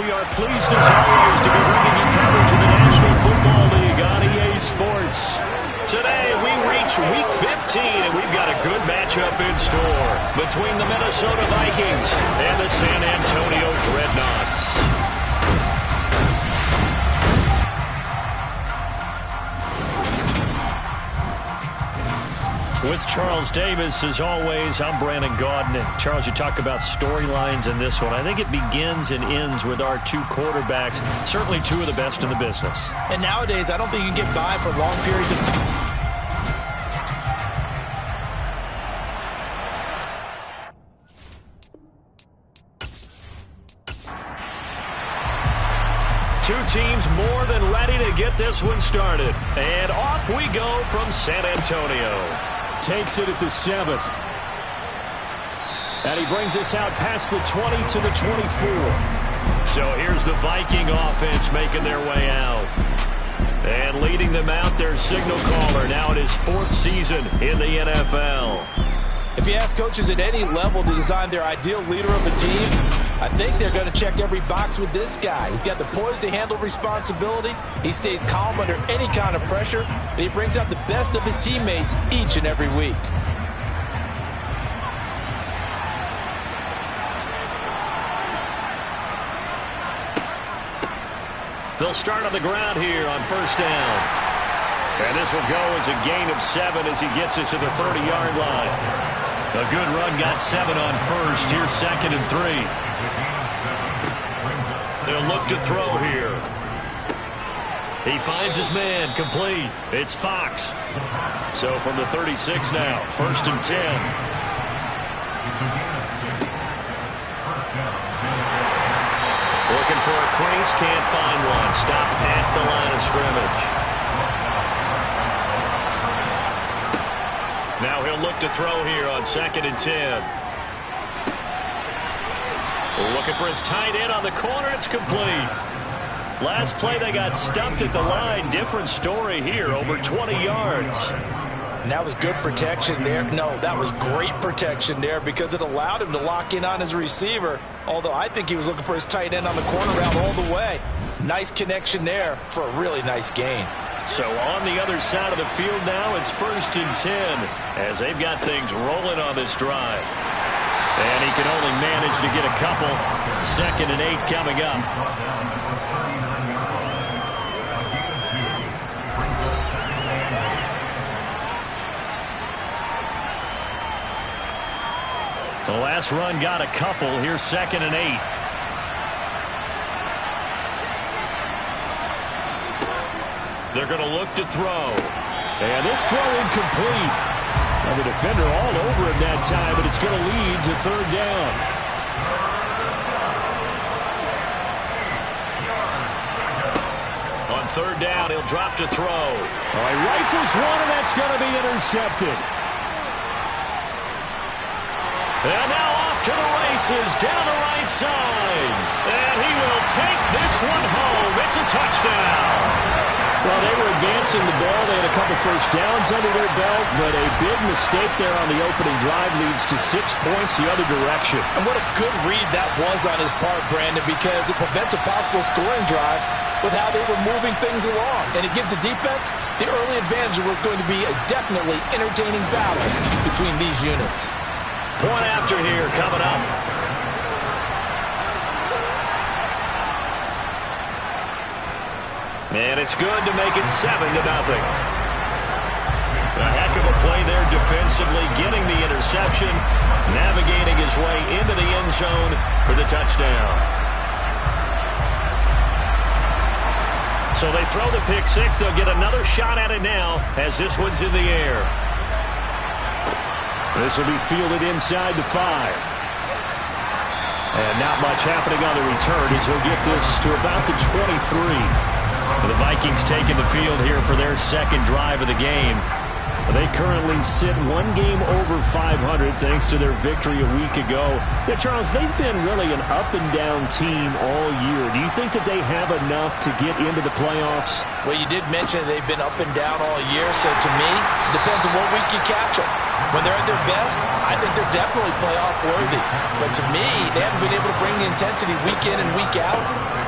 we are pleased as always to be bringing you coverage of the National Football League on EA Sports. Today we reach Week 15, and we've got a good matchup in store between the Minnesota Vikings and the San Antonio Dreadnoughts. With Charles Davis, as always, I'm Brandon Gaudin. And Charles, you talk about storylines in this one. I think it begins and ends with our two quarterbacks, certainly two of the best in the business. And nowadays, I don't think you can get by for long periods of time. Two teams more than ready to get this one started. And off we go from San Antonio. Takes it at the 7th. And he brings us out past the 20 to the 24. So here's the Viking offense making their way out. And leading them out, their signal caller, now in his 4th season in the NFL. If you ask coaches at any level to design their ideal leader of a team, I think they're going to check every box with this guy. He's got the poise to handle responsibility. He stays calm under any kind of pressure, and he brings out the best of his teammates each and every week. They'll start on the ground here on first down. And this will go as a gain of 7 as he gets it to the 30-yard line. A good run got 7 on first. Here's 2nd and 3. They'll look to throw here. He finds his man, complete. It's Fox. So from the 36 now, 1st and 10. Looking for a crease, can't find one. Stopped at the line of scrimmage. Now he'll look to throw here on 2nd and 10. Looking for his tight end on the corner. It's complete. Last play they got stumped at the line. Different story here, over 20 yards. And that was good protection there. No, that was great protection there because it allowed him to lock in on his receiver. Although I think he was looking for his tight end on the corner route all the way. Nice connection there for a really nice gain. So on the other side of the field now, it's 1st and 10 as they've got things rolling on this drive. And he can only manage to get a couple. 2nd and 8 coming up. The last run got a couple. Here's 2nd and 8. They're going to look to throw. And this throw incomplete. And the defender all over him that time, but it's going to lead to 3rd down. On 3rd down, he'll drop to throw. Oh, he rifles one, and that's going to be intercepted. And now off to the races, down the right side. And he will take this one home. It's a touchdown. Well, they were advancing the ball. They had a couple first downs under their belt, but a big mistake there on the opening drive leads to 6 points the other direction. And what a good read that was on his part, Brandon, because it prevents a possible scoring drive with how they were moving things along. And it gives the defense the early advantage. Was going to be a definitely entertaining battle between these units. Point after here coming up. And it's good to make it 7-0. A heck of a play there defensively, getting the interception, navigating his way into the end zone for the touchdown. So they throw the pick six. They'll get another shot at it now as this one's in the air. This will be fielded inside the 5. And not much happening on the return as he'll get this to about the 23. The Vikings taking the field here for their 2nd drive of the game. They currently sit 1 game over 500 thanks to their victory a week ago. Yeah, Charles, they've been really an up-and-down team all year. Do you think that they have enough to get into the playoffs? Well, you did mention they've been up and down all year, so to me, it depends on what week you catch them. When they're at their best, I think they're definitely playoff worthy. But to me, they haven't been able to bring the intensity week in and week out,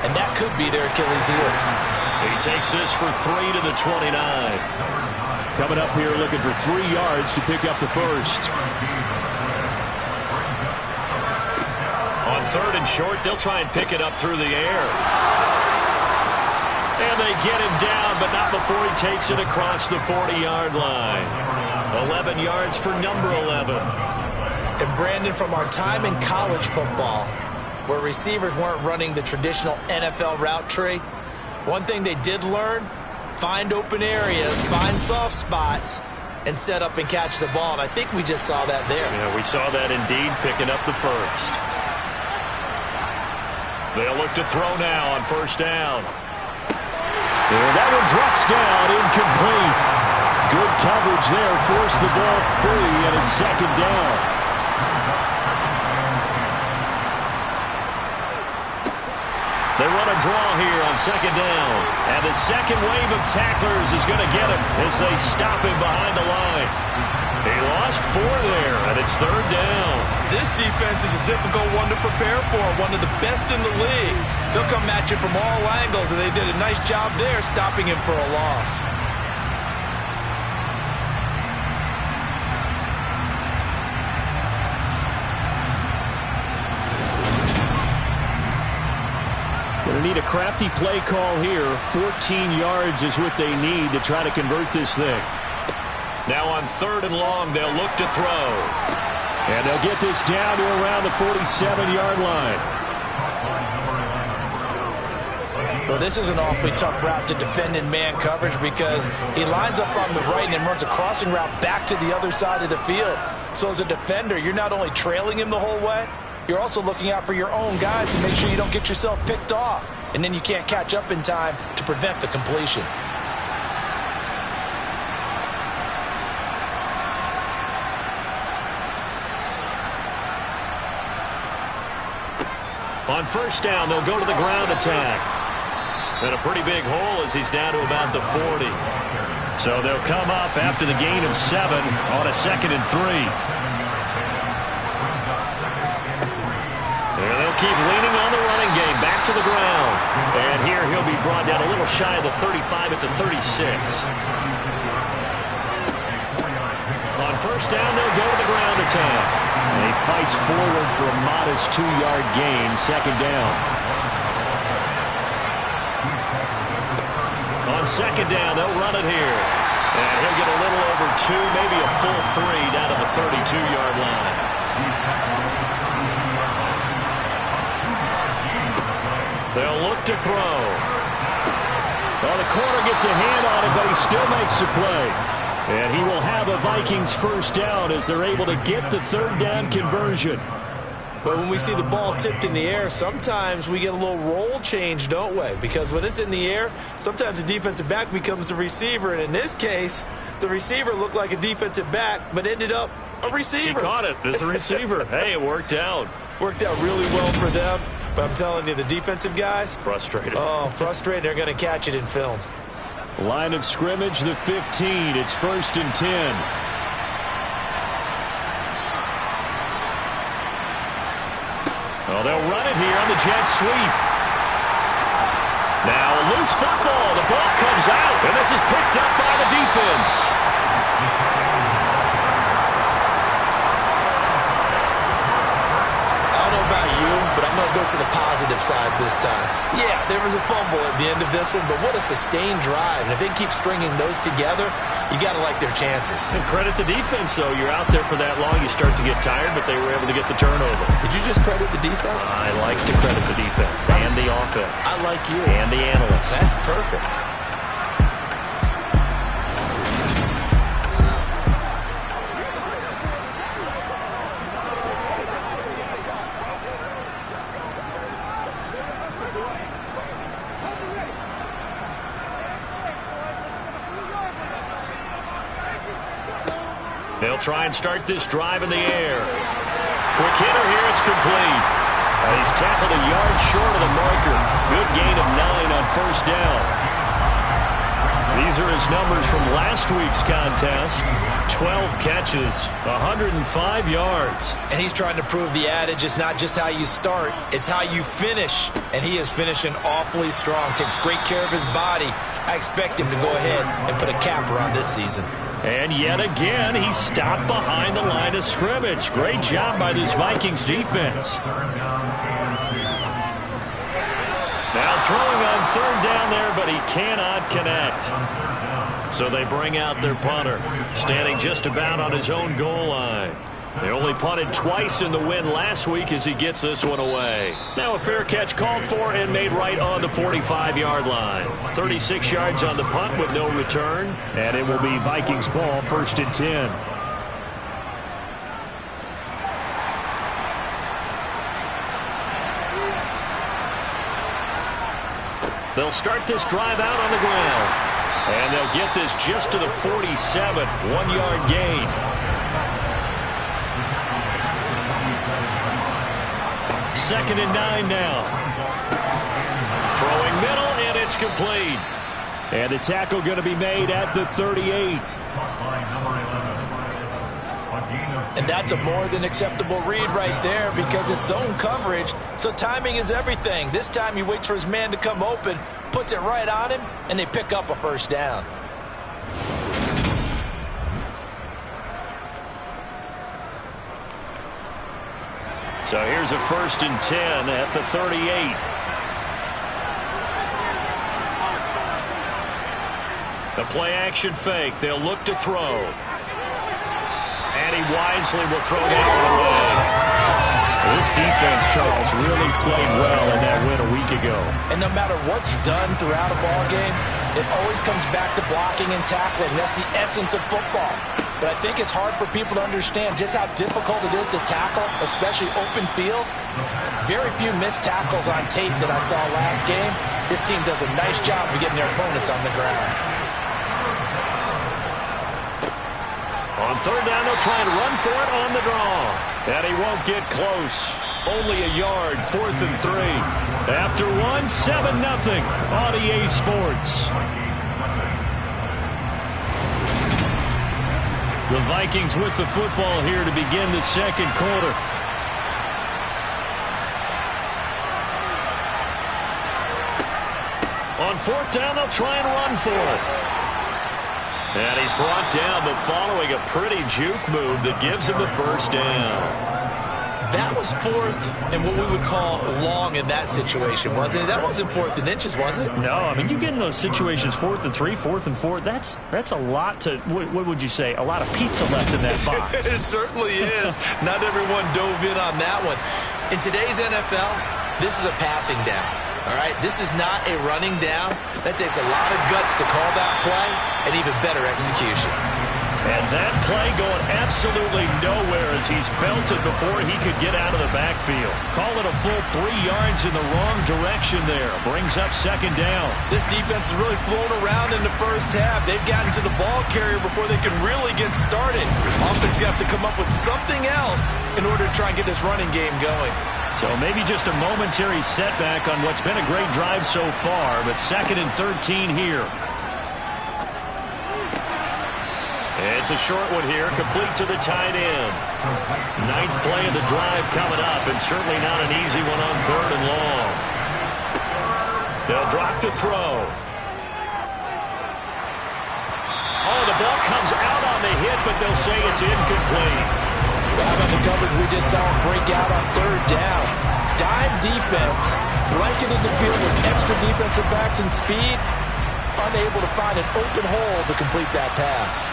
and that could be their Achilles heel. He takes this for 3 to the 29. Coming up here looking for 3 yards to pick up the first. On 3rd and short, they'll try and pick it up through the air. And they get him down, but not before he takes it across the 40-yard line. 11 yards for number 11. And Brandon, from our time in college football, where receivers weren't running the traditional NFL route tree, one thing they did learn, find open areas, find soft spots, and set up and catch the ball. And I think we just saw that there. Yeah, we saw that indeed, picking up the first. They'll look to throw now on 1st down. And that one drops down, incomplete. Good coverage there, forced the ball free, and it's 2nd down. They run a draw here on 2nd down. And the second wave of tacklers is going to get him as they stop him behind the line. He lost 4 there, and it's 3rd down. This defense is a difficult one to prepare for, one of the best in the league. They'll come at you from all angles, and they did a nice job there stopping him for a loss. Going to need a crafty play call here. 14 yards is what they need to try to convert this thing. Now on 3rd and long, they'll look to throw. And they'll get this down to around the 47-yard line. Well, this is an awfully tough route to defend in man coverage because he lines up on the right and then runs a crossing route back to the other side of the field. So as a defender, you're not only trailing him the whole way, you're also looking out for your own guys to make sure you don't get yourself picked off. And then you can't catch up in time to prevent the completion. On 1st down, they'll go to the ground attack. And a pretty big hole as he's down to about the 40. So they'll come up after the gain of 7 on a 2nd and 3. And they'll keep leaning on the running game back to the ground. And here he'll be brought down a little shy of the 35 at the 36. On 1st down, they'll go to the ground attack. And he fights forward for a modest 2-yard gain, 2nd down. On 2nd down, they'll run it here. And he'll get a little over 2, maybe a full 3 down to the 32-yard line. They'll look to throw. Well, the corner gets a hand on it, but he still makes the play. And he will have a Vikings 1st down as they're able to get the 3rd down conversion. But when we see the ball tipped in the air, sometimes we get a little roll change, don't we? Because when it's in the air, sometimes the defensive back becomes the receiver. And in this case, the receiver looked like a defensive back, but ended up a receiver. He caught it as a receiver. Hey, it worked out. Worked out really well for them. But I'm telling you, the defensive guys, frustrated. Oh, frustrated. They're going to catch it in film. Line of scrimmage, the 15. It's 1st and 10. Oh, they'll run it here on the jet sweep. Now a loose football. The ball comes out, and this is picked up by the defense. I don't know about you, but I'm going to go to the positive side this time. Yeah, there was a fumble at the end of this one, but what a sustained drive. And if they keep stringing those together, you got to like their chances. And credit the defense, though. You're out there for that long, you start to get tired, but they were able to get the turnover. Did you just credit the defense? I like to credit the defense and the offense. I like you. And the analysts. That's perfect. They'll try and start this drive in the air. Quick hitter here, it's complete. He's tackled a yard short of the marker. Good gain of 9 on 1st down. These these are his numbers from last week's contest. 12 catches, 105 yards. And he's trying to prove the adage is not just how you start, it's how you finish. And he is finishing awfully strong, takes great care of his body. I expect him to go ahead and put a capper on this season. And yet again, he stopped behind the line of scrimmage. Great job by this Vikings defense. Now throwing on third down there, but he cannot connect. So they bring out their punter, standing just about on his own goal line. They only punted twice in the win last week as he gets this one away. Now a fair catch called for and made right on the 45-yard line. 36 yards on the punt with no return. And it will be Vikings ball, 1st and 10. They'll start this drive out on the ground. And they'll get this just to the 47. 1-yard gain. Second and 9 now. Throwing middle, and it's complete. And the tackle going to be made at the 38. And that's a more than acceptable read right there because it's zone coverage, so timing is everything. This time he waits for his man to come open, puts it right on him, and they pick up a first down. So here's a 1st and 10 at the 38. The play action fake. They'll look to throw. And he wisely will throw that one away. This defense, Charles, really played well in that win a week ago. And no matter what's done throughout a ball game, it always comes back to blocking and tackling. That's the essence of football. But I think it's hard for people to understand just how difficult it is to tackle, especially open field. Very few missed tackles on tape that I saw last game. This team does a nice job of getting their opponents on the ground. On third down, they'll try and run for it on the draw. And he won't get close. Only a yard, 4th and 3. After one, 7-0 on EA Sports. The Vikings with the football here to begin the second quarter. On 4th down, they'll try and run for it. And he's brought down, but following a pretty juke move that gives him the first down. That was 4th and what we would call long in that situation, wasn't it? That wasn't 4th and inches, was it? No, I mean, you get in those situations, 4th and 3, 4th and 4. That's a lot to, what would you say, a lot of pizza left in that box. It certainly is. Not everyone dove in on that one. In today's NFL, this is a passing down. All right, this is not a running down. That takes a lot of guts to call that play and even better execution. And that play going absolutely nowhere as he's belted before he could get out of the backfield. Call it a full 3 yards in the wrong direction there. Brings up second down. This defense is really flown around in the first half. They've gotten to the ball carrier before they can really get started. Offense going to have to come up with something else in order to try and get this running game going. So maybe just a momentary setback on what's been a great drive so far, but 2nd and 13 here. It's a short one here, complete to the tight end. 9th play of the drive coming up, and certainly not an easy one on 3rd and long. They'll drop to throw. Oh, the ball comes out on the hit, but they'll say it's incomplete. How about the coverage we just saw him break out on 3rd down? Dime defense, blanketed the field with extra defensive backs and speed, unable to find an open hole to complete that pass.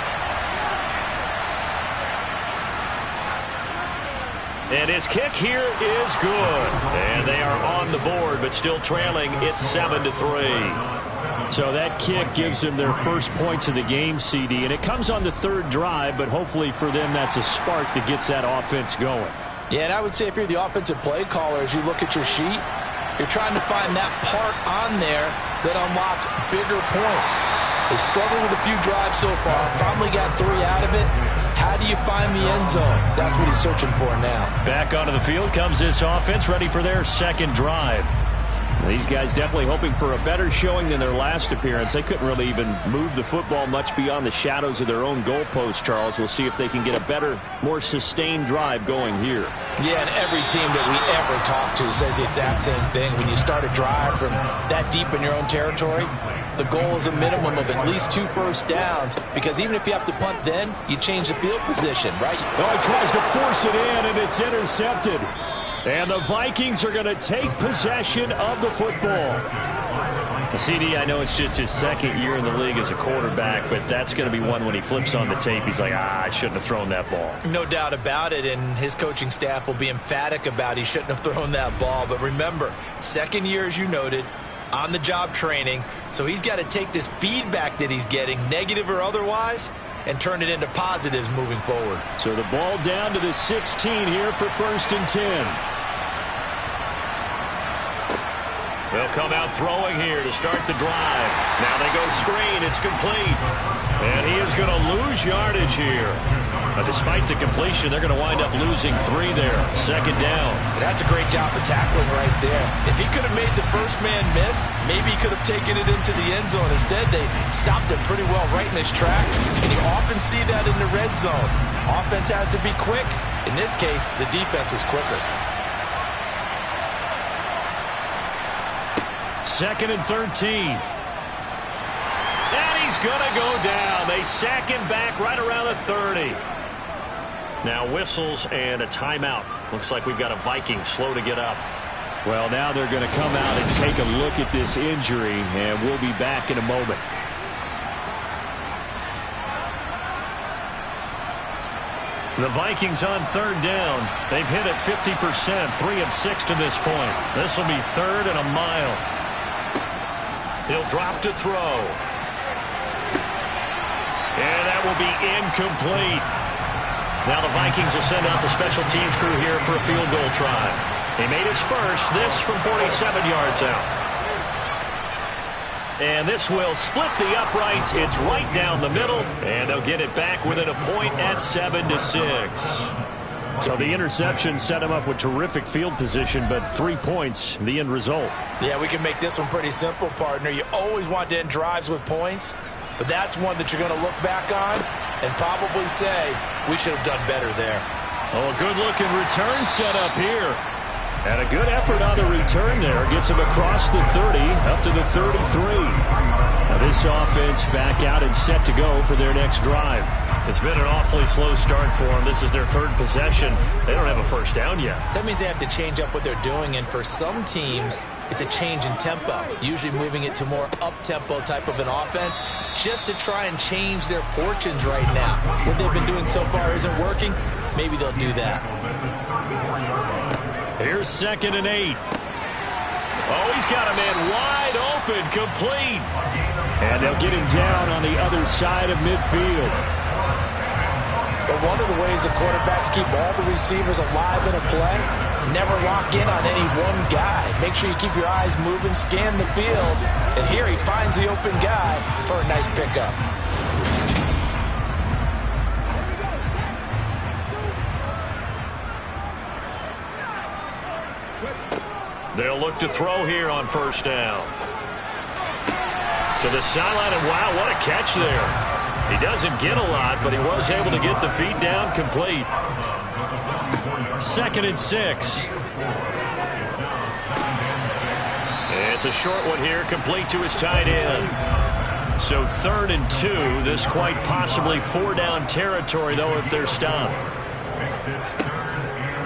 And his kick here is good. And they are on the board, but still trailing. It's 7-3. So that kick gives them their first points of the game, CD. And it comes on the 3rd drive, but hopefully for them that's a spark that gets that offense going. Yeah, and I would say if you're the offensive play caller, as you look at your sheet, you're trying to find that part on there that unlocks bigger points. They've struggled with a few drives so far. Finally got 3 out of it. How do you find the end zone? That's what he's searching for now. Back onto the field comes this offense, ready for their second drive. These guys definitely hoping for a better showing than their last appearance. They couldn't really even move the football much beyond the shadows of their own goalpost, Charles. We'll see if they can get a better, more sustained drive going here. Yeah, and every team that we ever talk to says the exact same thing. When you start a drive from that deep in your own territory, the goal is a minimum of at least 2 first downs, because even if you have to punt then, you change the field position, right? Oh, he tries to force it in, and it's intercepted. And the Vikings are going to take possession of the football. CD, I know it's just his second year in the league as a quarterback, but that's going to be one when he flips on the tape. He's like, I shouldn't have thrown that ball. No doubt about it, and his coaching staff will be emphatic about he shouldn't have thrown that ball. But remember, second year, as you noted, on-the-job training, so he's got to take this feedback that he's getting, negative or otherwise, and turn it into positives moving forward. So the ball down to the 16 here for 1st and 10. They'll come out throwing here to start the drive. Now they go screen. It's complete. And he is going to lose yardage here. But despite the completion, they're going to wind up losing 3 there. 2nd down. That's a great job of tackling right there. If he could have made the first man miss, maybe he could have taken it into the end zone. Instead, they stopped him pretty well right in his tracks. And you often see that in the red zone. Offense has to be quick. In this case, the defense was quicker. 2nd and 13. And he's going to go down. They sack him back right around the 30. Now whistles and a timeout. Looks like we've got a Viking slow to get up. Well, now they're going to come out and take a look at this injury, and we'll be back in a moment. The Vikings on 3rd down. They've hit it 50%, 3 of 6 to this point. This will be 3rd and a mile. He'll drop to throw. And that will be incomplete. Now the Vikings will send out the special teams crew here for a field goal try. He made his first, this from 47 yards out. And this will split the uprights. It's right down the middle. And they'll get it back within a point at 7-6. So the interception set him up with terrific field position, but 3 points, the end result. Yeah, we can make this one pretty simple, partner. You always want to end drives with points, but that's one that you're going to look back on and probably say, we should have done better there. Oh, a good-looking return set up here. And a good effort on the return there. Gets him across the 30, up to the 33. Now this offense back out and set to go for their next drive. It's been an awfully slow start for them. This is their 3rd possession. They don't have a first down yet. So that means they have to change up what they're doing, and for some teams, it's a change in tempo, usually moving it to more up-tempo type of an offense, just to try and change their fortunes right now. What they've been doing so far isn't working. Maybe they'll do that. Here's 2nd and 8. Oh, he's got a man wide open, complete. And they'll get him down on the other side of midfield. But one of the ways the quarterbacks keep all the receivers alive in a play, never lock in on any one guy. Make sure you keep your eyes moving, scan the field. And here he finds the open guy for a nice pickup. They'll look to throw here on 1st down. To the sideline, and wow, what a catch there. He doesn't get a lot, but he was able to get the feet down complete. 2nd and 6. It's a short one here, complete to his tight end. So 3rd and 2. This quite possibly 4-down territory, though, if they're stopped.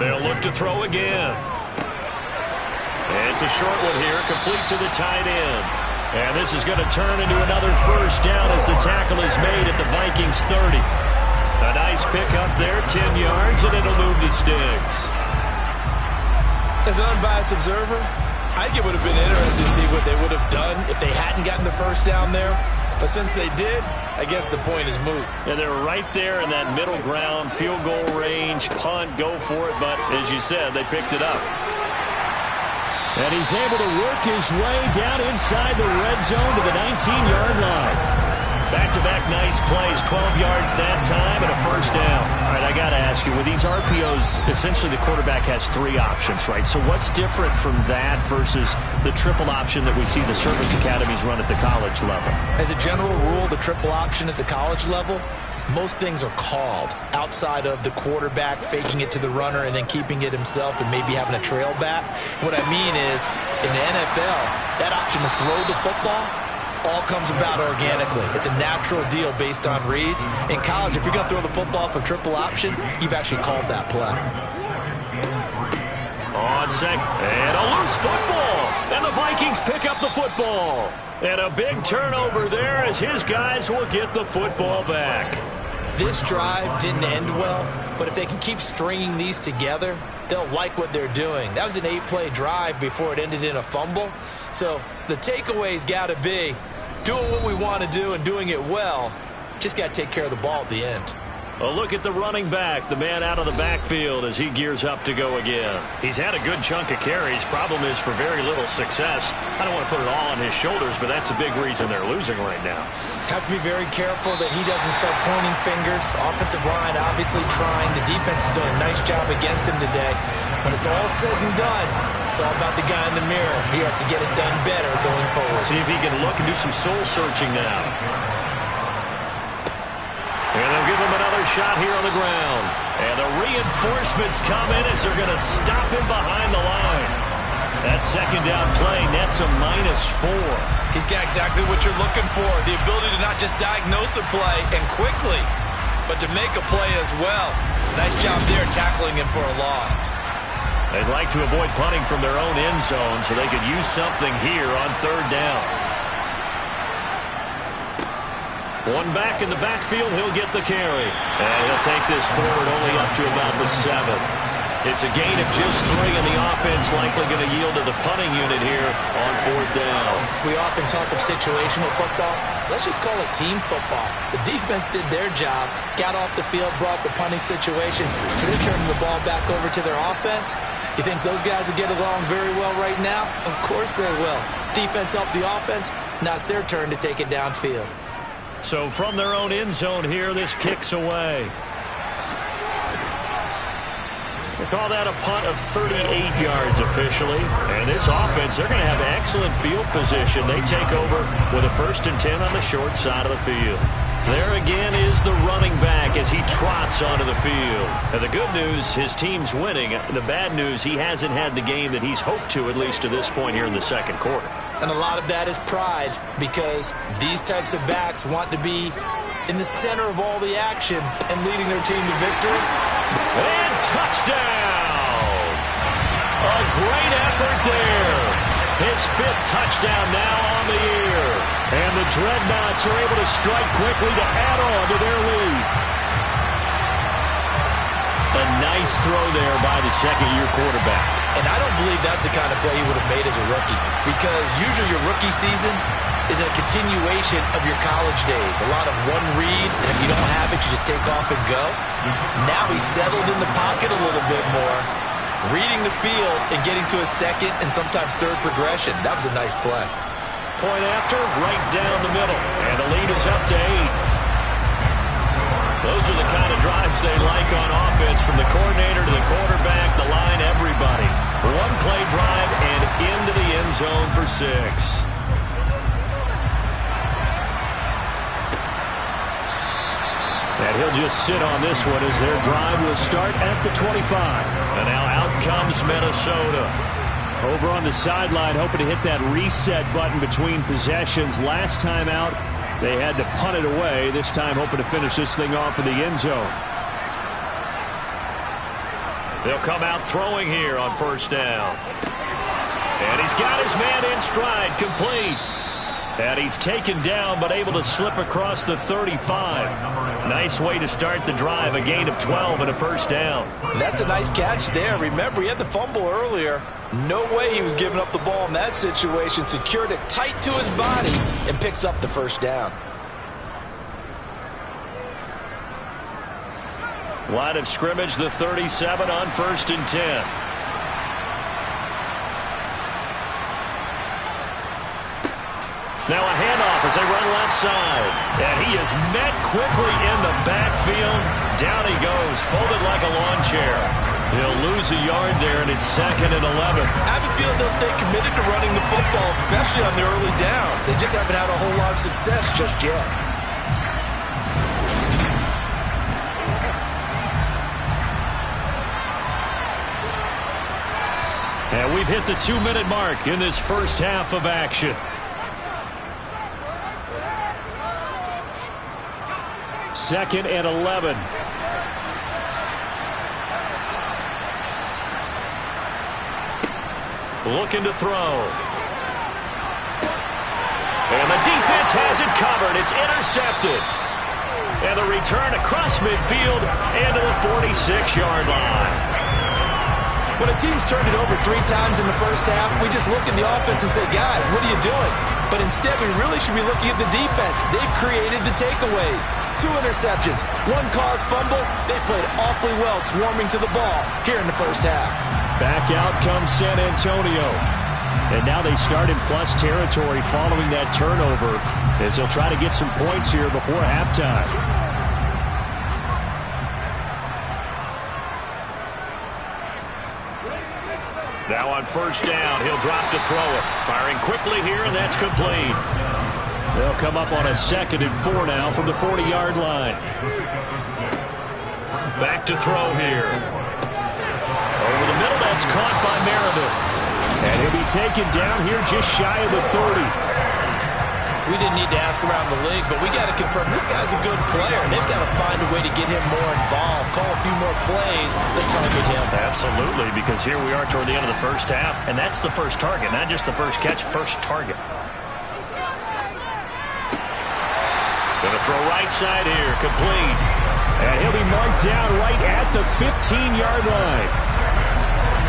They'll look to throw again. It's a short one here, complete to the tight end. And this is going to turn into another 1st down as the tackle is made at the Vikings 30. A nice pickup there, 10 yards, and it'll move the sticks. As an unbiased observer, I think it would have been interesting to see what they would have done if they hadn't gotten the 1st down there. But since they did, I guess the point is moot. And they're right there in that middle ground, field goal range, punt, go for it. But as you said, they picked it up. And he's able to work his way down inside the red zone to the 19-yard line. Back-to-back nice plays, 12 yards that time and a first down. All right, I got to ask you, with these RPOs, essentially the quarterback has 3 options, right? So what's different from that versus the triple option that we see the service academies run at the college level? As a general rule, the triple option at the college level, most things are called outside of the quarterback faking it to the runner and then keeping it himself and maybe having a trail back. What I mean is, in the NFL, that option to throw the football all comes about organically. It's a natural deal based on reads. In college, if you're going to throw the football for triple option, you've actually called that play. On second, and a loose football. And the Vikings pick up the football. And a big turnover there as his guys will get the football back. This drive didn't end well, but if they can keep stringing these together, they'll like what they're doing. That was an 8-play drive before it ended in a fumble. So the takeaway's got to be doing what we want to do and doing it well. Just got to take care of the ball at the end. A look at the running back, the man out of the backfield as he gears up to go again. He's had a good chunk of carries. Problem is for very little success. I don't want to put it all on his shoulders, but that's a big reason they're losing right now. Have to be very careful that he doesn't start pointing fingers. Offensive line obviously trying. The defense is doing a nice job against him today. When it's all said and done, it's all about the guy in the mirror. He has to get it done better going forward. See if he can look and do some soul searching now. And they'll give him another shot here on the ground. And the reinforcements come in as they're going to stop him behind the line. That second down play nets a -4. He's got exactly what you're looking for. The ability to not just diagnose a play and quickly, but to make a play as well. Nice job there tackling him for a loss. They'd like to avoid punting from their own end zone so they could use something here on third down. One back in the backfield, he'll get the carry. And he'll take this forward only up to about the 7. It's a gain of just 3, and the offense likely going to yield to the punting unit here on fourth down. We often talk of situational football. Let's just call it team football. The defense did their job, got off the field, brought the punting situation, so they're turning the ball back over to their offense. You think those guys will get along very well right now? Of course they will. Defense helped the offense. Now it's their turn to take it downfield. So from their own end zone here, this kicks away. They call that a punt of 38 yards officially. And this offense, they're going to have excellent field position. They take over with a 1st and 10 on the short side of the field. There again is the running back as he trots onto the field. And the good news, his team's winning. The bad news, he hasn't had the game that he's hoped to, at least to this point here in the second quarter. And a lot of that is pride, because these types of backs want to be in the center of all the action and leading their team to victory. And touchdown! A great effort there. His 5th touchdown now on the year. And the Dreadnoughts are able to strike quickly to add on to their lead. A nice throw there by the second-year quarterback. And I don't believe that's the kind of play he would have made as a rookie, because usually your rookie season is a continuation of your college days. A lot of one read, and if you don't have it, you just take off and go. Now he's settled in the pocket a little bit more, reading the field and getting to a second and sometimes third progression. That was a nice play. Point after, right down the middle. And the lead is up to 8. Those are the kind of drives they like on offense, from the coordinator to the quarterback, the line, everybody. One-play drive and into the end zone for 6. And he'll just sit on this one as their drive will start at the 25. And now out comes Minnesota. Over on the sideline, hoping to hit that reset button between possessions. Last time out, they had to punt it away. This time hoping to finish this thing off in the end zone. They'll come out throwing here on first down. And he's got his man in stride, complete. And he's taken down but able to slip across the 35. Nice way to start the drive, a gain of 12 and a first down. That's a nice catch there. Remember, he had the fumble earlier. No way he was giving up the ball in that situation. Secured it tight to his body and picks up the first down. Line of scrimmage, the 37 on 1st and 10. Now a handoff as they run left side. And he is met quickly in the backfield. Down he goes, folded like a lawn chair. He'll lose a yard there, and it's 2nd and 11. I have a feeling they'll stay committed to running the football, especially on the early downs. They just haven't had a whole lot of success just yet. And we've hit the 2-minute mark in this first half of action. Second and 11. Looking to throw. And the defense has it covered. It's intercepted. And the return across midfield and to the 46-yard line. When a team's turned it over 3 times in the first half, we just look at the offense and say, guys, what are you doing? But instead, we really should be looking at the defense. They've created the takeaways. 2 interceptions, 1 caused fumble. They played awfully well swarming to the ball here in the first half. Back out comes San Antonio. And now they start in plus territory following that turnover as they'll try to get some points here before halftime. Now on first down, he'll drop to throw it. Firing quickly here, and that's complete. They'll come up on a 2nd and 4 now from the 40-yard line. Back to throw here. Over the middle, that's caught by Meredith. And he'll be taken down here just shy of the 30. We didn't need to ask around the league, but we got to confirm this guy's a good player. They've got to find a way to get him more involved, call a few more plays that target him. Absolutely, because here we are toward the end of the first half, and that's the first target, not just the first catch, first target. Going to throw right side here, complete. And he'll be marked down right at the 15-yard line.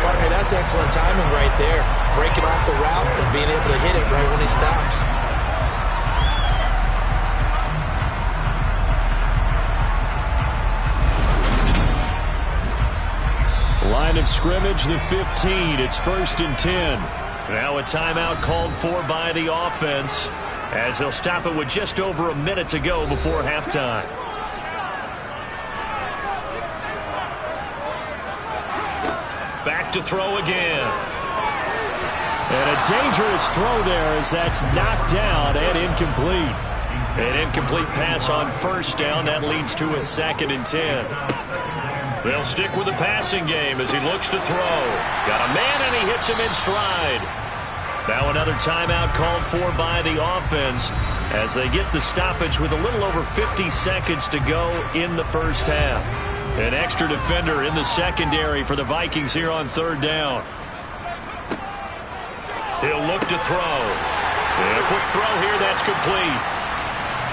Partner, that's excellent timing right there. Breaking off the route and being able to hit it right when he stops. Line of scrimmage, the 15. It's 1st and 10. Now a timeout called for by the offense as they'll stop it with just over a minute to go before halftime. Back to throw again. And a dangerous throw there as that's knocked down and incomplete. An incomplete pass on first down. That leads to a 2nd and 10. They'll stick with the passing game as he looks to throw. Got a man, and he hits him in stride. Now another timeout called for by the offense as they get the stoppage with a little over 50 seconds to go in the first half. An extra defender in the secondary for the Vikings here on 3rd down. He'll look to throw. And a quick throw here, that's complete.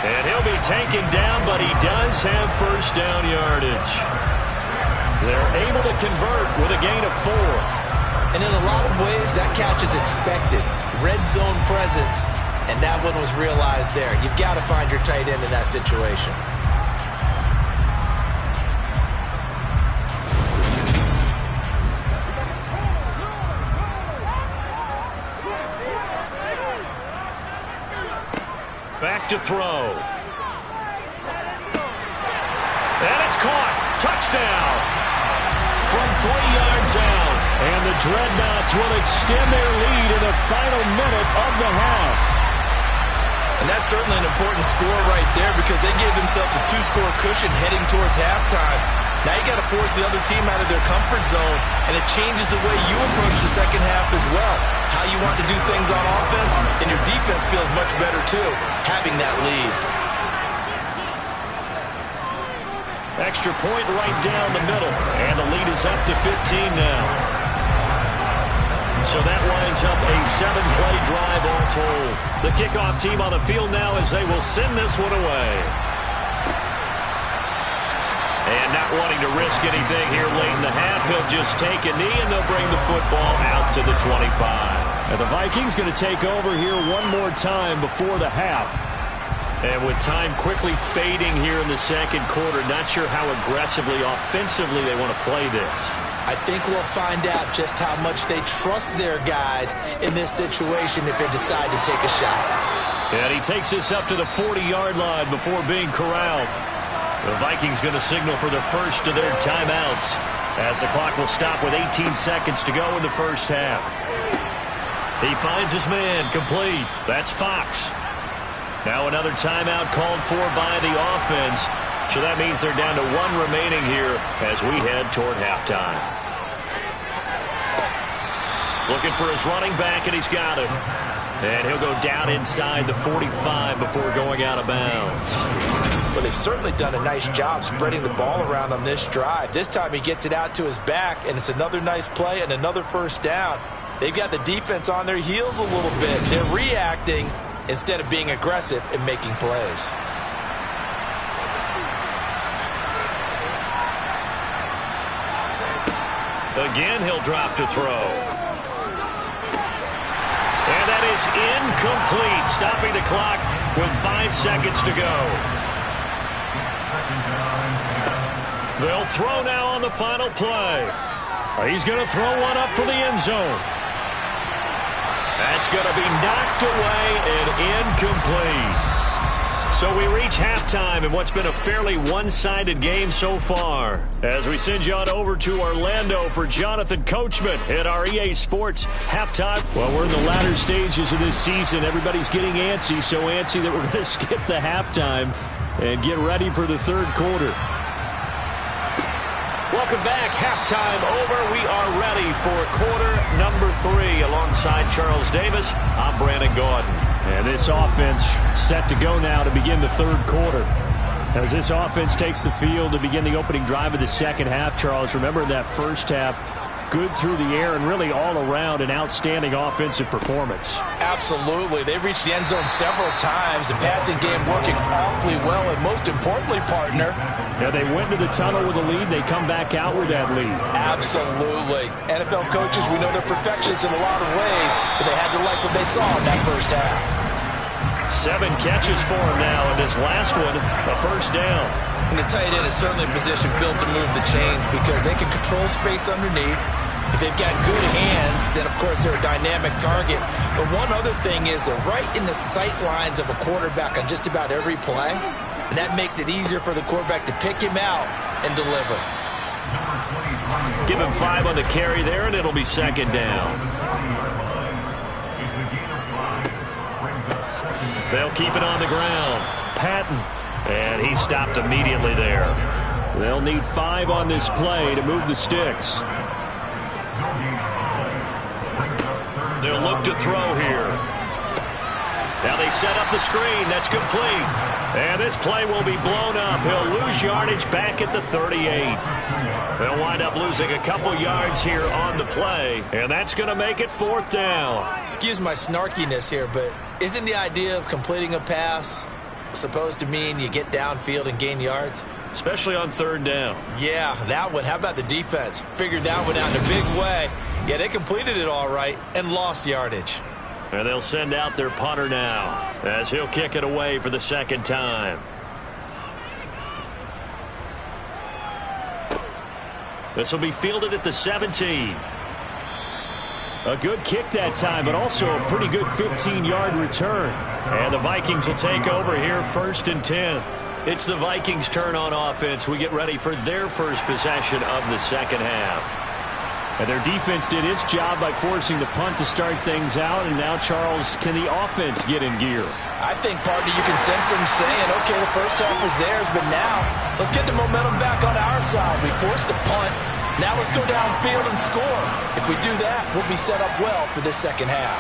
And he'll be taken down, but he does have first down yardage. They're able to convert with a gain of 4. And in a lot of ways, that catch is expected. Red zone presence, and that one was realized there. You've got to find your tight end in that situation. Back to throw. And it's caught. Touchdown. From 3 yards out. And the Dreadnoughts will extend their lead in the final minute of the half. And that's certainly an important score right there because they gave themselves a 2-score cushion heading towards halftime. Now you got to force the other team out of their comfort zone, and it changes the way you approach the second half as well. How you want to do things on offense, and your defense feels much better too, having that lead. Extra point right down the middle, and the lead is up to 15 now. So that winds up a 7-play drive all told. The kickoff team on the field now as they will send this one away. And not wanting to risk anything here late in the half, he'll just take a knee and they'll bring the football out to the 25. And the Vikings going to take over here one more time before the half. And with time quickly fading here in the second quarter, not sure how aggressively, offensively they want to play this. I think we'll find out just how much they trust their guys in this situation if they decide to take a shot. And he takes this up to the 40-yard line before being corralled. The Vikings going to signal for the first of their timeouts as the clock will stop with 18 seconds to go in the first half. He finds his man complete. That's Fox. Now another timeout called for by the offense. So that means they're down to one remaining here as we head toward halftime. Looking for his running back, and he's got him. And he'll go down inside the 45 before going out of bounds. Well, they've certainly done a nice job spreading the ball around on this drive. This time he gets it out to his back, and it's another nice play and another first down. They've got the defense on their heels a little bit. They're reacting instead of being aggressive and making plays. Again, he'll drop to throw. And that is incomplete, stopping the clock with 5 seconds to go. They'll throw now on the final play. He's going to throw one up for the end zone. That's going to be knocked away and incomplete. So we reach halftime in what's been a fairly one-sided game so far. As we send you on over to Orlando for Jonathan Coachman at our EA Sports halftime. Well, we're in the latter stages of this season. Everybody's getting antsy, so antsy that we're going to skip the halftime and get ready for the third quarter. Welcome back. Halftime over. We are ready for quarter number 3. Alongside Charles Davis, I'm Brandon Gordon. And this offense set to go now to begin the third quarter. As this offense takes the field to begin the opening drive of the second half, Charles, remember in that first half, good through the air and really all around an outstanding offensive performance. Absolutely. They've reached the end zone several times. The passing game working awfully well, and most importantly, partner, yeah, they went to the tunnel with a lead. They come back out with that lead. Absolutely. NFL coaches, we know they're perfectionists in a lot of ways, but they had to like what they saw in that first half. 7 catches for him now, and this last one, a first down. And the tight end is certainly a position built to move the chains because they can control space underneath. If they've got good hands, then of course they're a dynamic target. But one other thing is they're right in the sight lines of a quarterback on just about every play. And that makes it easier for the quarterback to pick him out and deliver. Give him 5 on the carry there, and it'll be second down. They'll keep it on the ground. Patton. And he stopped immediately there. They'll need 5 on this play to move the sticks. They'll look to throw here. Now they set up the screen. That's complete. And this play will be blown up. He'll lose yardage back at the 38. They'll wind up losing a couple yards here on the play. And that's going to make it fourth down. Excuse my snarkiness here, but isn't the idea of completing a pass supposed to mean you get downfield and gain yards? Especially on third down. Yeah, that one. How about the defense? Figured that one out in a big way. Yeah, they completed it all right and lost yardage. And they'll send out their punter now as he'll kick it away for the second time. This will be fielded at the 17. A good kick that time, but also a pretty good 15-yard return. And the Vikings will take over here first and 10. It's the Vikings' turn on offense. We get ready for their first possession of the second half. And their defense did its job by forcing the punt to start things out. And now, Charles, can the offense get in gear? I think, partner, you can sense them saying, okay, the first half was theirs, but now let's get the momentum back on our side. We forced a punt. Now let's go downfield and score. If we do that, we'll be set up well for this second half.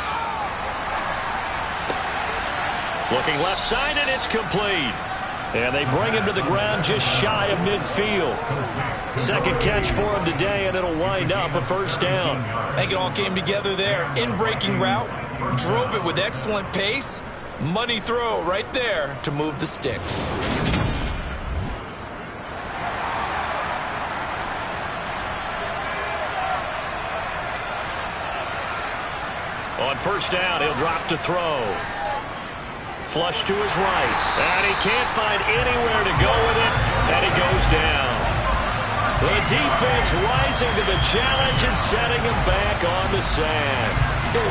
Looking left side, and it's complete. And they bring him to the ground just shy of midfield. Second catch for him today, and it'll wind up a first down. I think it all came together there. In-breaking route, drove it with excellent pace. Money throw right there to move the sticks. On first down, he'll drop to throw. Flush to his right. And he can't find anywhere to go with it. And he goes down. The defense rising to the challenge and setting him back on the sand.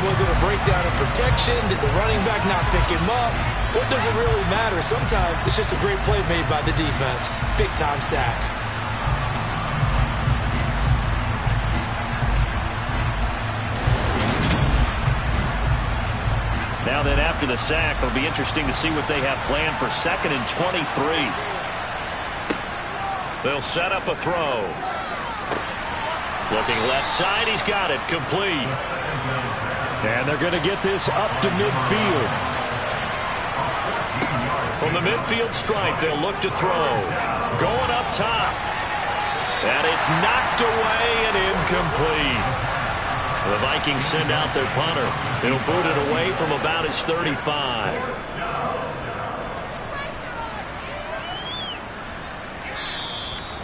Was it a breakdown in protection? Did the running back not pick him up? What does it really matter? Sometimes it's just a great play made by the defense. Big-time sack. Now then, after the sack, it'll be interesting to see what they have planned for 2nd and 23. They'll set up a throw. Looking left side, he's got it, complete. And they're going to get this up to midfield. From the midfield stripe, they'll look to throw. Going up top. And it's knocked away and incomplete. The Vikings send out their punter. He'll boot it away from about his 35.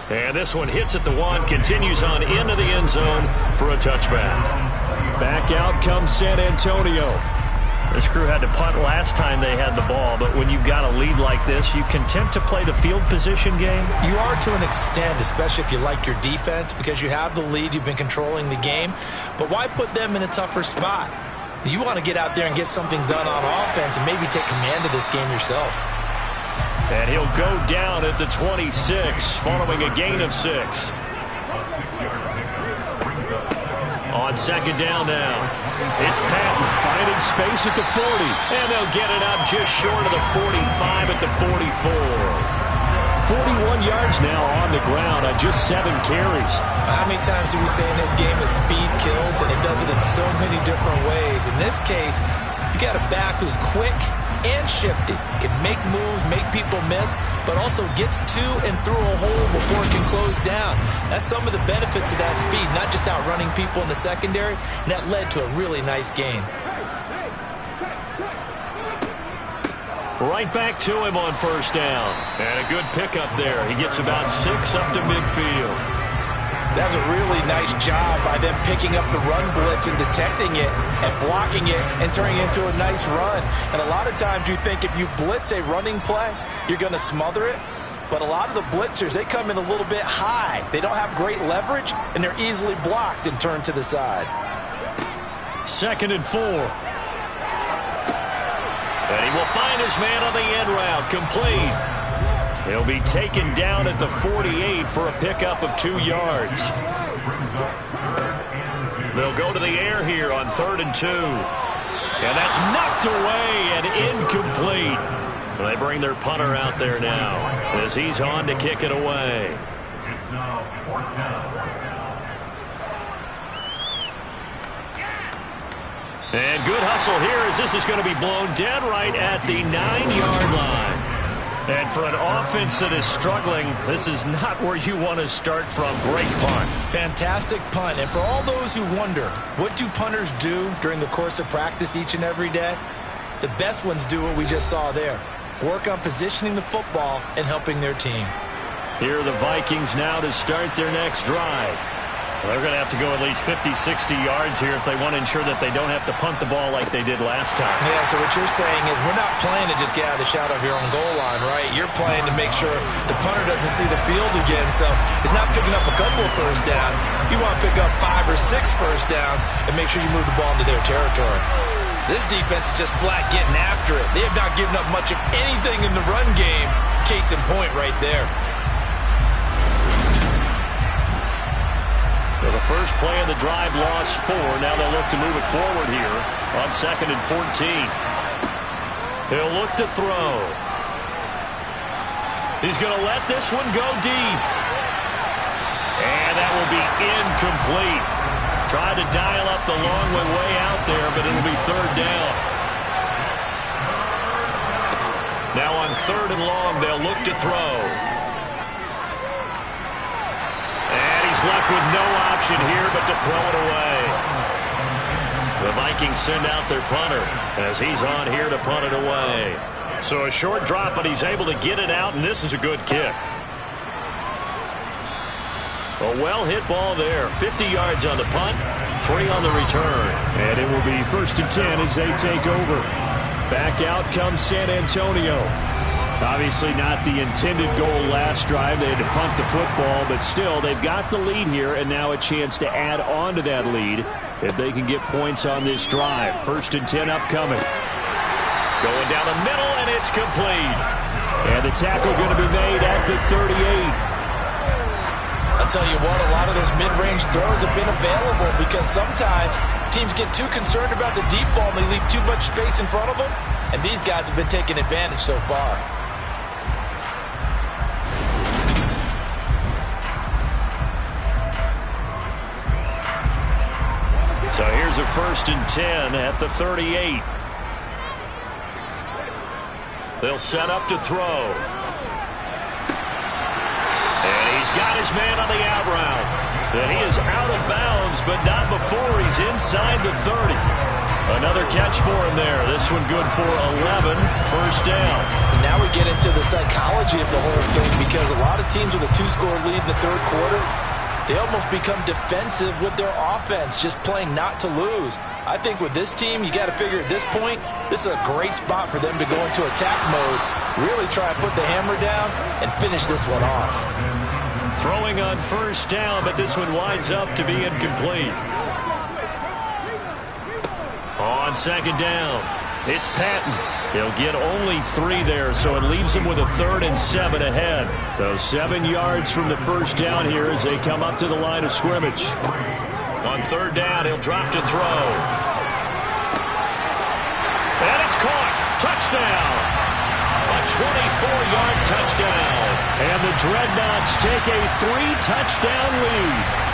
And this one hits at the 1, continues on into the end zone for a touchback. Back out comes San Antonio. This crew had to punt last time they had the ball, but when you've got a lead like this, you content to play the field position game? You are to an extent, especially if you like your defense, because you have the lead, you've been controlling the game. But why put them in a tougher spot? You want to get out there and get something done on offense and maybe take command of this game yourself. And he'll go down at the 26, following a gain of 6. On 2nd down now. It's Patton finding space at the 40. And they'll get it up just short of the 45 at the 44. 41 yards now on the ground on just 7 carries. How many times do we say in this game that speed kills, and it does it in so many different ways? In this case, you got a back who's quick and shifty, can make moves, make people miss, but also gets to and through a hole before it can close down. That's some of the benefits of that speed, not just outrunning people in the secondary, and that led to a really nice gain. Right back to him on 1st down. And a good pickup there. He gets about 6 up to midfield. That's a really nice job by them picking up the run blitz and detecting it and blocking it and turning it into a nice run. And a lot of times you think if you blitz a running play, you're going to smother it. But a lot of the blitzers, they come in a little bit high. They don't have great leverage, and they're easily blocked and turned to the side. 2nd and 4. And he will find his man on the end route, complete. He'll be taken down at the 48 for a pickup of 2 yards. They'll go to the air here on 3rd and 2. And that's knocked away and incomplete. They bring their punter out there now as he's on to kick it away. It's now 4th down. And good hustle here as this is going to be blown dead right at the 9-yard line. And for an offense that is struggling, this is not where you want to start from. Great punt. Fantastic punt. And for all those who wonder, what do punters do during the course of practice each and every day? The best ones do what we just saw there. Work on positioning the football and helping their team. Here are the Vikings now to start their next drive. They're going to have to go at least 50, 60 yards here if they want to ensure that they don't have to punt the ball like they did last time. Yeah, so what you're saying is we're not playing to just get out of the shadow of your own goal line, right? You're playing to make sure the punter doesn't see the field again. So it's not picking up a couple of first downs. You want to pick up 5 or 6 first downs and make sure you move the ball into their territory. This defense is just flat getting after it. They have not given up much of anything in the run game. Case in point right there. So the first play of the drive lost 4. Now they'll look to move it forward here on 2nd and 14. He'll look to throw. He's going to let this one go deep. And that will be incomplete. Tried to dial up the long way out there, but it'll be 3rd down. Now on 3rd and long, they'll look to throw. And he's left with no option here but to throw it away. The Vikings send out their punter as he's on here to punt it away. So a short drop, but he's able to get it out, and this is a good kick. A well-hit ball there. 50 yards on the punt, 3 on the return. And it will be 1st and 10 as they take over. Back out comes San Antonio. Obviously not the intended goal last drive. They had to punt the football, but still they've got the lead here and now a chance to add on to that lead if they can get points on this drive. 1st and 10 upcoming. Going down the middle, and it's complete. And the tackle going to be made at the 38. I'll tell you what, a lot of those mid-range throws have been available because sometimes teams get too concerned about the deep ball and they leave too much space in front of them, and these guys have been taking advantage so far. So here's a 1st and 10 at the 38. They'll set up to throw. And he's got his man on the out route. And he is out of bounds, but not before he's inside the 30. Another catch for him there. This one good for 11. 1st down. And now we get into the psychology of the whole thing because a lot of teams with a 2-score lead in the 3rd quarter, they almost become defensive with their offense, just playing not to lose. I think with this team, you got to figure at this point, this is a great spot for them to go into attack mode, really try to put the hammer down and finish this one off. Throwing on 1st down, but this one winds up to be incomplete. On 2nd down, it's Patton. He'll get only 3 there, so it leaves him with a 3rd and 7 ahead. So 7 yards from the 1st down here as they come up to the line of scrimmage. On 3rd down, he'll drop to throw. And it's caught. Touchdown. A 24-yard touchdown. And the Dreadnoughts take a 3-touchdown lead.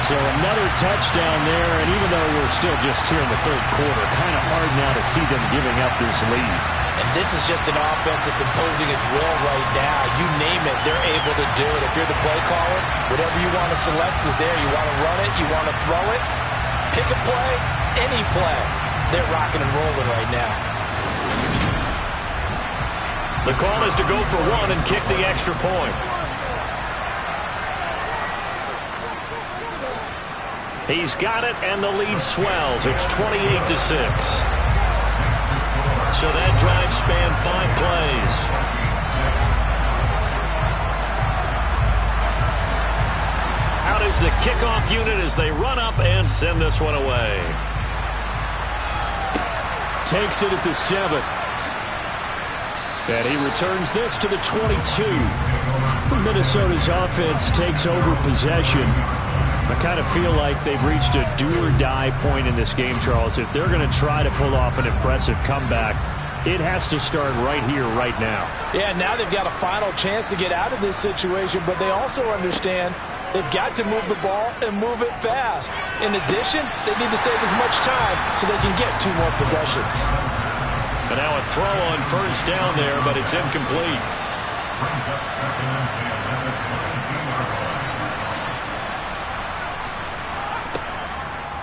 So another touchdown there, and even though we're still just here in the 3rd quarter, kind of hard now to see them giving up this lead. And this is just an offense that's imposing its will right now. You name it, they're able to do it. If you're the play caller, whatever you want to select is there. You want to run it, you want to throw it, pick a play, any play. They're rocking and rolling right now. The call is to go for 1 and kick the extra point. He's got it, and the lead swells. It's 28-6. So that drive spanned 5 plays. Out is the kickoff unit as they run up and send this one away. Takes it at the 7. And he returns this to the 22. Minnesota's offense takes over possession. I kind of feel like they've reached a do-or-die point in this game, Charles. If they're going to try to pull off an impressive comeback, it has to start right here, right now. Yeah, now they've got a final chance to get out of this situation, but they also understand they've got to move the ball and move it fast. In addition, they need to save as much time so they can get 2 more possessions. And now a throw on 1st down there, but it's incomplete.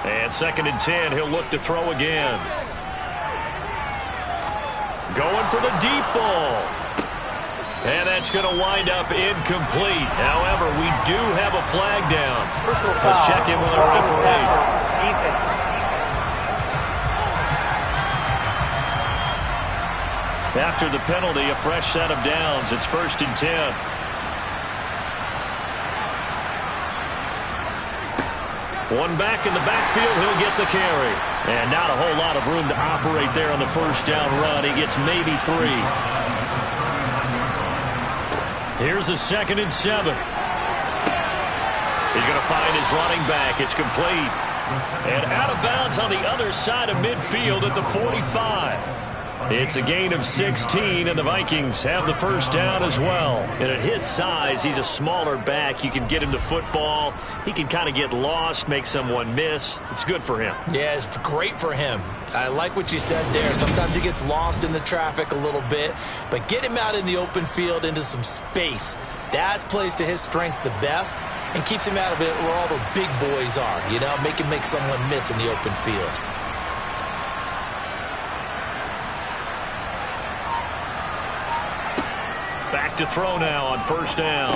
And 2nd and 10, he'll look to throw again. Going for the deep ball. And that's going to wind up incomplete. However, we do have a flag down. Let's check in with our referee. After the penalty, a fresh set of downs. It's 1st and 10. One back in the backfield, he'll get the carry. And not a whole lot of room to operate there on the 1st down run. He gets maybe 3. Here's a 2nd and 7. He's going to find his running back. It's complete. And out of bounds on the other side of midfield at the 45. It's a gain of 16, and the Vikings have the 1st down as well. And at his size, he's a smaller back. You can get him to football. He can kind of get lost, make someone miss. It's good for him. Yeah, it's great for him. I like what you said there. Sometimes he gets lost in the traffic a little bit, but get him out in the open field into some space. That plays to his strengths the best and keeps him out of it where all the big boys are. You know, make him make someone miss in the open field. Back to throw now on 1st down.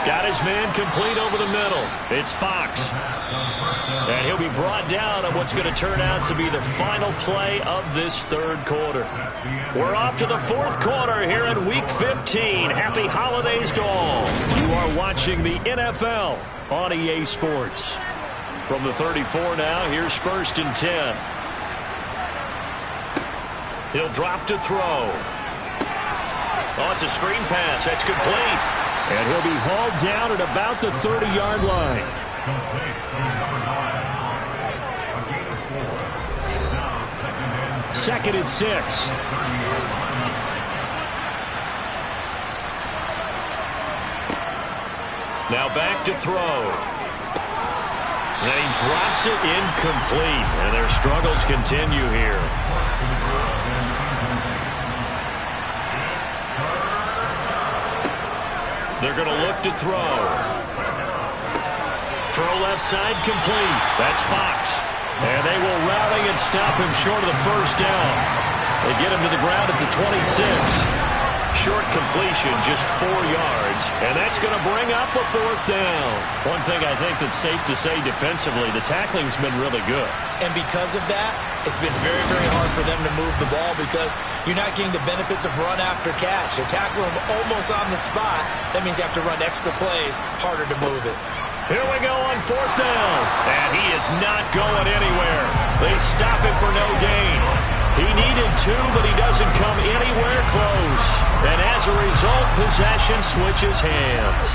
Got his man complete over the middle. It's Fox. And he'll be brought down on what's going to turn out to be the final play of this 3rd quarter. We're off to the 4th quarter here in Week 15. Happy holidays to all. You are watching the NFL on EA Sports. From the 34 now, here's 1st and 10. He'll drop to throw. Oh, it's a screen pass. That's complete. And he'll be hauled down at about the 30-yard line. Second and 6. Now back to throw. And he drops it incomplete. And their struggles continue here. They're going to look to throw. Throw left side complete. That's Fox. And they will rally and stop him short of the first down. They get him to the ground at the 26. Short completion, just 4 yards. And that's going to bring up a 4th down. One thing I think that's safe to say defensively, the tackling's been really good. And because of that, it's been very, very hard for them to move the ball because you're not getting the benefits of run after catch. They're tackling them almost on the spot. That means you have to run extra plays, harder to move it. Here we go on 4th down. And he is not going anywhere. They stop him for no gain. He needed 2, but he doesn't come anywhere close. And as a result, possession switches hands.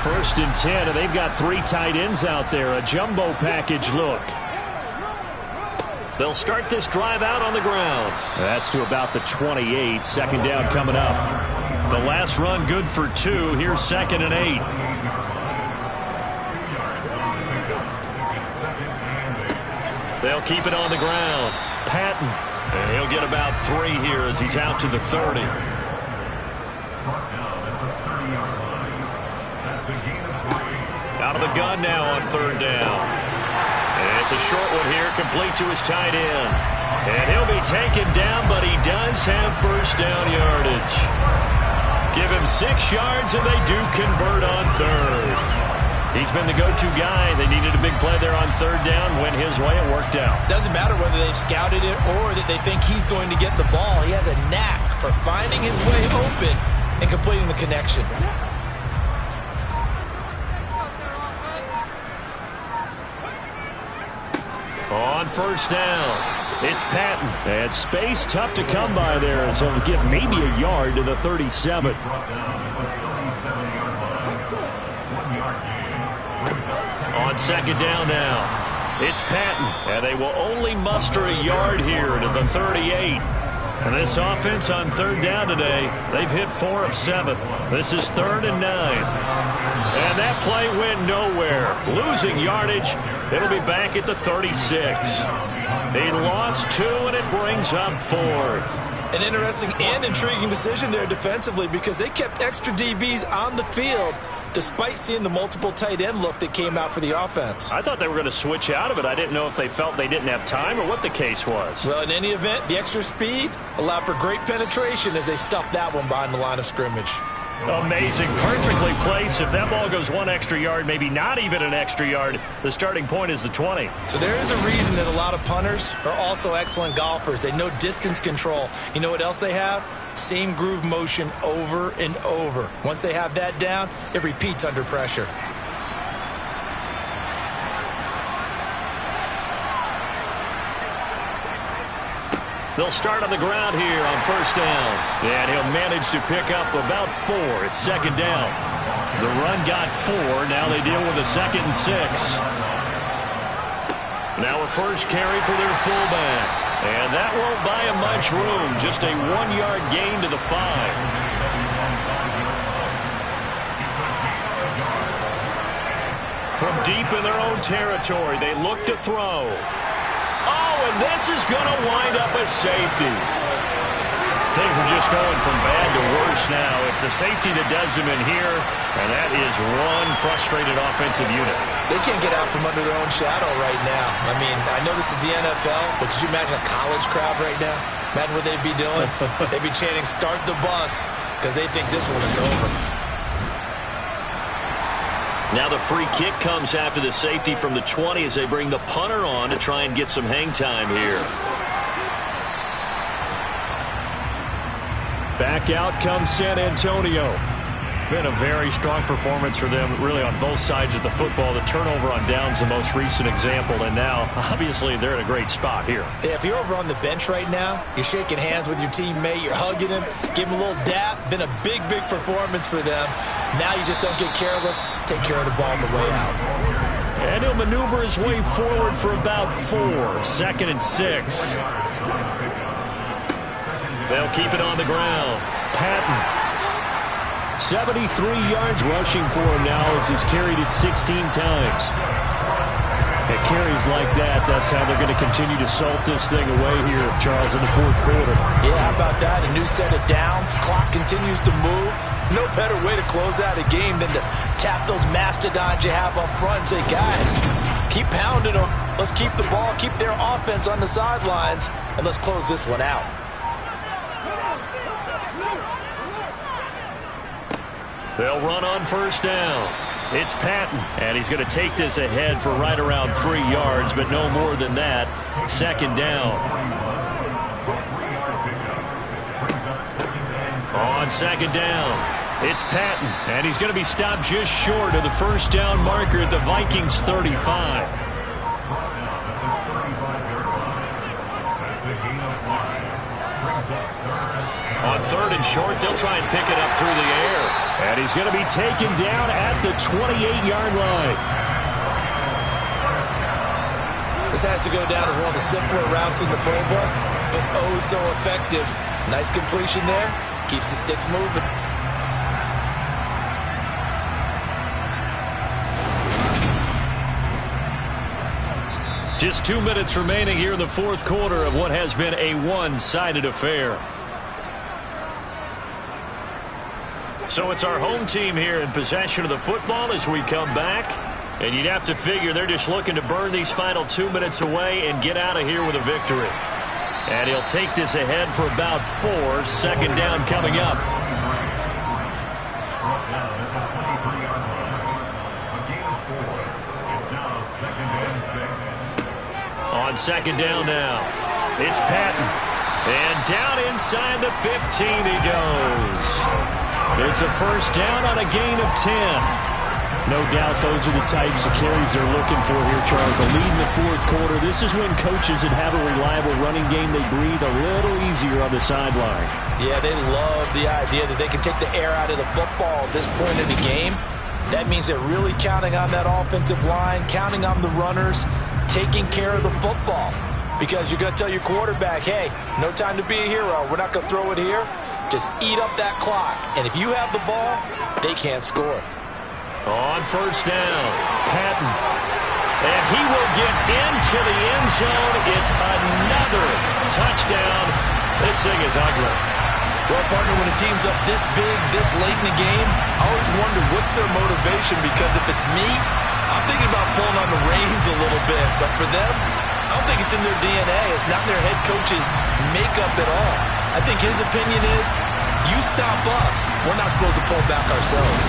1st and 10, and they've got 3 tight ends out there. A jumbo package look. They'll start this drive out on the ground. That's to about the 28. 2nd down coming up. The last run good for 2. Here's 2nd and 8. They'll keep it on the ground. Patton. And he'll get about 3 here as he's out to the 30. Out of the gun now on 3rd down. And it's a short one here, complete to his tight end. And he'll be taken down, but he does have 1st down yardage. Give him 6 yards, and they do convert on 3rd. He's been the go-to guy. They needed a big play there on 3rd down. Went his way. It worked out. Doesn't matter whether they've scouted it or that they think he's going to get the ball. He has a knack for finding his way open and completing the connection. On 1st down, it's Patton. And space tough to come by there as he'll get maybe a yard to the 37. On 2nd down now, it's Patton, and they will only muster a yard here to the 38. And this offense on 3rd down today, they've hit 4 of 7. This is 3rd and 9. And that play went nowhere. Losing yardage, it'll be back at the 36. They lost 2, and it brings up 4th. An interesting and intriguing decision there defensively because they kept extra DBs on the field despite seeing the multiple tight end look that came out for the offense. I thought they were going to switch out of it. I didn't know if they felt they didn't have time or what the case was. Well, in any event, the extra speed allowed for great penetration as they stuffed that one behind the line of scrimmage. Amazing. Perfectly placed. If that ball goes 1 extra yard, maybe not even an extra yard, the starting point is the 20. So there is a reason that a lot of punters are also excellent golfers. They know distance control. You know what else they have? Same groove motion over and over. Once they have that down, it repeats under pressure. They'll start on the ground here on 1st down. And he'll manage to pick up about 4. It's 2nd down. The run got 4. Now they deal with a 2nd and 6. Now a first carry for their fullback. And that won't buy him much room. Just a 1-yard gain to the 5. From deep in their own territory, they look to throw. Oh, and this is going to wind up a safety. Things are just going from bad to worse now. It's a safety that does them in here, and that is one frustrated offensive unit. They can't get out from under their own shadow right now. I mean, I know this is the NFL, but could you imagine a college crowd right now? Imagine what they'd be doing. They'd be chanting, "Start the bus," because they think this one is over. Now the free kick comes after the safety from the 20 as they bring the punter on to try and get some hang time here. Back out comes San Antonio. Been a very strong performance for them, really, on both sides of the football. The turnover on downs, the most recent example, and now, obviously, they're in a great spot here. If you're over on the bench right now, you're shaking hands with your teammate, you're hugging him, give him a little dap. Been a big, big performance for them. Now you just don't get careless. Take care of the ball on the way out. And he'll maneuver his way forward for about 4. 2nd and 6. They'll keep it on the ground. Patton. 73 yards rushing for him now as he's carried it 16 times. At carries like that, that's how they're going to continue to salt this thing away here, Charles, in the 4th quarter. Yeah, how about that? A new set of downs. Clock continues to move. No better way to close out a game than to tap those mastodons you have up front and say, guys, keep pounding them. Let's keep the ball, keep their offense on the sidelines, and let's close this one out. They'll run on 1st down. It's Patton, and he's going to take this ahead for right around 3 yards, but no more than that. 2nd down. On 2nd down, it's Patton, and he's going to be stopped just short of the 1st down marker at the Vikings 35. On 3rd and short, they'll try and pick it up through the air. And he's going to be taken down at the 28-yard line. This has to go down as one of the simpler routes in the playbook, but oh so effective. Nice completion there. Keeps the sticks moving. Just 2 minutes remaining here in the 4th quarter of what has been a one-sided affair. So it's our home team here in possession of the football as we come back. And you'd have to figure they're just looking to burn these final 2 minutes away and get out of here with a victory. And he'll take this ahead for about 4. 2nd down coming up. On 2nd down now, it's Patton. And down inside the 15 he goes. It's a 1st down on a gain of 10. No doubt those are the types of carries they're looking for here, Charles. The lead in the 4th quarter. This is when coaches that have a reliable running game, they breathe a little easier on the sideline. Yeah, they love the idea that they can take the air out of the football at this point in the game. That means they're really counting on that offensive line, counting on the runners, taking care of the football. Because you're going to tell your quarterback, hey, no time to be a hero. We're not going to throw it here. Just eat up that clock. And if you have the ball, they can't score. On 1st down, Patton. And he will get into the end zone. It's another touchdown. This thing is ugly. Well, partner, when a team's up this big, this late in the game, I always wonder what's their motivation, because if it's me, I'm thinking about pulling on the reins a little bit. But for them, I don't think it's in their DNA. It's not in their head coach's makeup at all. I think his opinion is, you stop us, we're not supposed to pull back ourselves.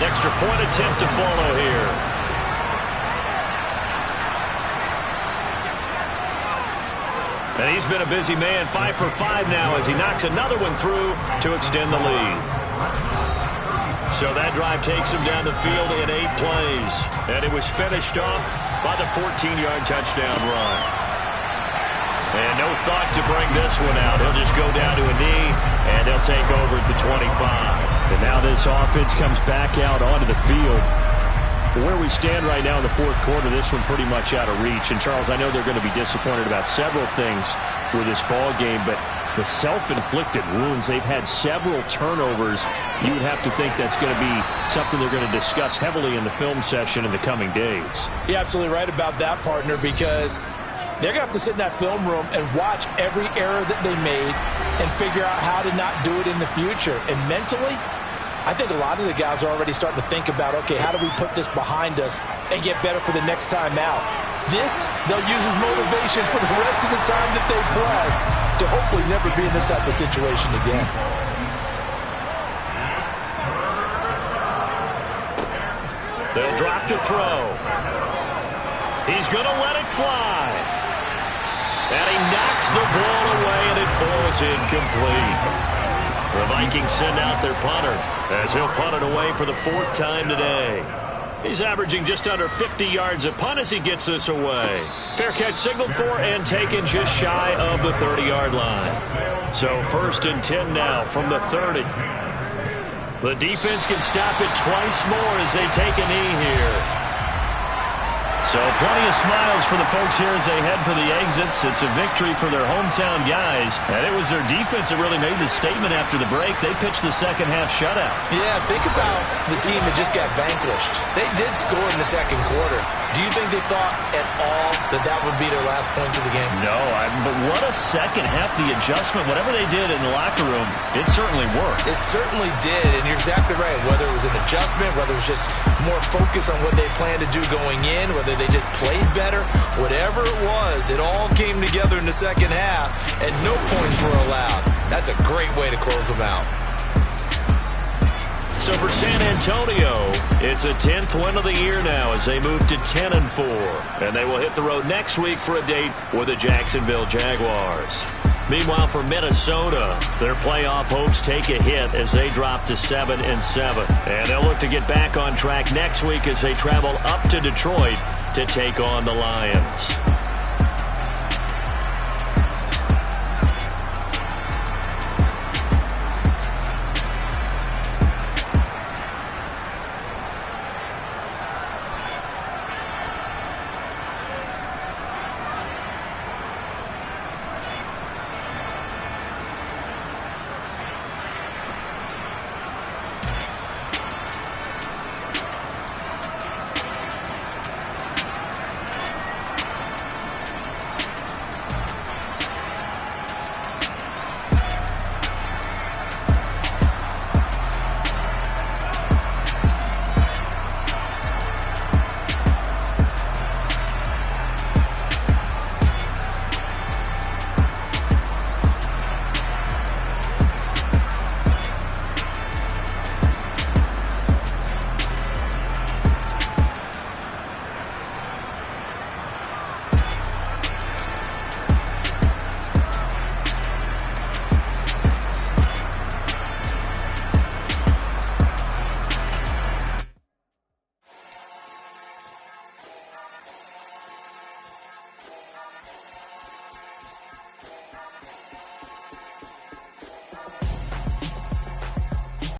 Extra point attempt to follow here. And he's been a busy man, 5 for 5 now as he knocks another one through to extend the lead. So that drive takes him down the field in 8 plays. And it was finished off by the 14-yard touchdown run. And no thought to bring this one out. He'll just go down to a knee, and they'll take over at the 25. And now this offense comes back out onto the field. Where we stand right now in the 4th quarter, this one pretty much out of reach. And, Charles, I know they're going to be disappointed about several things with this ball game, but the self-inflicted wounds, they've had several turnovers. You would have to think that's going to be something they're going to discuss heavily in the film session in the coming days. You're absolutely right about that, partner, because they're going to have to sit in that film room and watch every error that they made and figure out how to not do it in the future. And mentally, I think a lot of the guys are already starting to think about, okay, how do we put this behind us and get better for the next time out? This, they'll use as motivation for the rest of the time that they play to hopefully never be in this type of situation again. They'll drop to throw. He's going to let it fly. And he knocks the ball away, and it falls incomplete. The Vikings send out their punter as he'll punt it away for the 4th time today. He's averaging just under 50 yards a punt as he gets this away. Fair catch signaled for and taken just shy of the 30-yard line. So 1st and 10 now from the 30. The defense can stop it twice more as they take a knee here. So plenty of smiles for the folks here as they head for the exits. It's a victory for their hometown guys. And it was their defense that really made the statement after the break. They pitched the second-half shutout. Yeah, think about the team that just got vanquished. They did score in the second quarter. Do you think they thought at all that that would be their last points of the game? No, but what a second half. The adjustment, whatever they did in the locker room, it certainly worked. It certainly did, and you're exactly right. Whether it was an adjustment, whether it was just more focus on what they planned to do going in, whether they just played better, whatever it was, it all came together in the second half, and no points were allowed. That's a great way to close them out. So for San Antonio, it's a 10th win of the year now as they move to 10-4. And they will hit the road next week for a date with the Jacksonville Jaguars. Meanwhile, for Minnesota, their playoff hopes take a hit as they drop to 7-7. And they'll look to get back on track next week as they travel up to Detroit to take on the Lions.